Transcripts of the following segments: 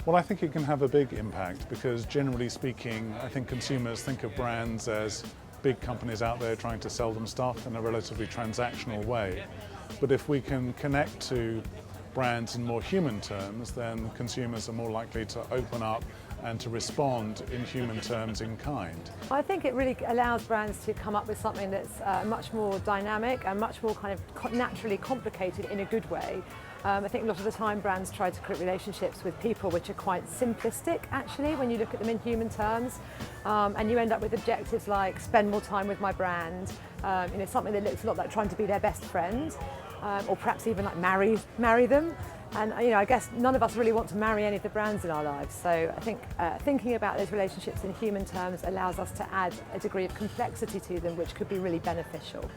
Well, I think it can have a big impact because generally speaking, I think consumers think of brands as big companies out there trying to sell them stuff in a relatively transactional way. But if we can connect to brands in more human terms, then consumers are more likely to open up and to respond in human terms in kind. I think it really allows brands to come up with something that's much more dynamic and much more kind of naturally complicated in a good way. I think a lot of the time brands try to create relationships with people which are quite simplistic actually when you look at them in human terms, and you end up with objectives like spend more time with my brand, something that looks a lot like trying to be their best friend, or perhaps even like marry them. And I guess none of us really want to marry any of the brands in our lives. So I think thinking about those relationships in human terms allows us to add a degree of complexity to them, which could be really beneficial.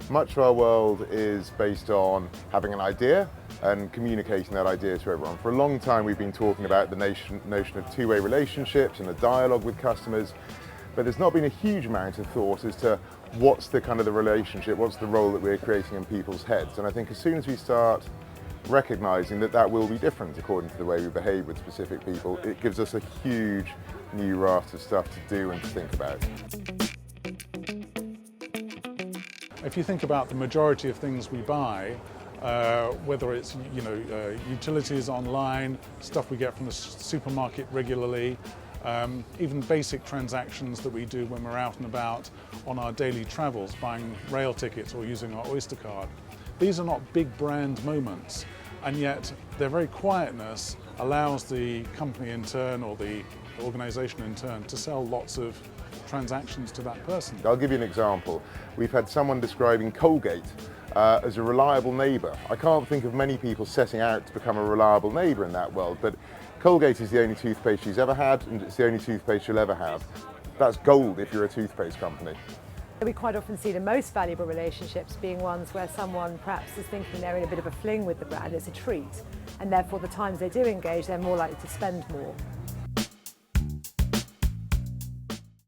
Much of our world is based on having an idea and communicating that idea to everyone. For a long time we've been talking about the notion of two-way relationships and a dialogue with customers, but there's not been a huge amount of thought as to what's the kind of the relationship, what's the role that we're creating in people's heads. And I think as soon as we start recognizing that that will be different according to the way we behave with specific people, it gives us a huge new raft of stuff to do and to think about. If you think about the majority of things we buy, whether it's utilities online, stuff we get from the supermarket regularly, even basic transactions that we do when we're out and about on our daily travels, buying rail tickets or using our Oyster card. These are not big brand moments, and yet their very quietness allows the company in turn or the organization in turn to sell lots of transactions to that person. I'll give you an example. We've had someone describing Colgate as a reliable neighbour. I can't think of many people setting out to become a reliable neighbour in that world, but Colgate is the only toothpaste she's ever had, and it's the only toothpaste she'll ever have. That's gold if you're a toothpaste company. We quite often see the most valuable relationships being ones where someone perhaps is thinking they're in a bit of a fling with the brand, it's a treat, and therefore the times they do engage, they're more likely to spend more.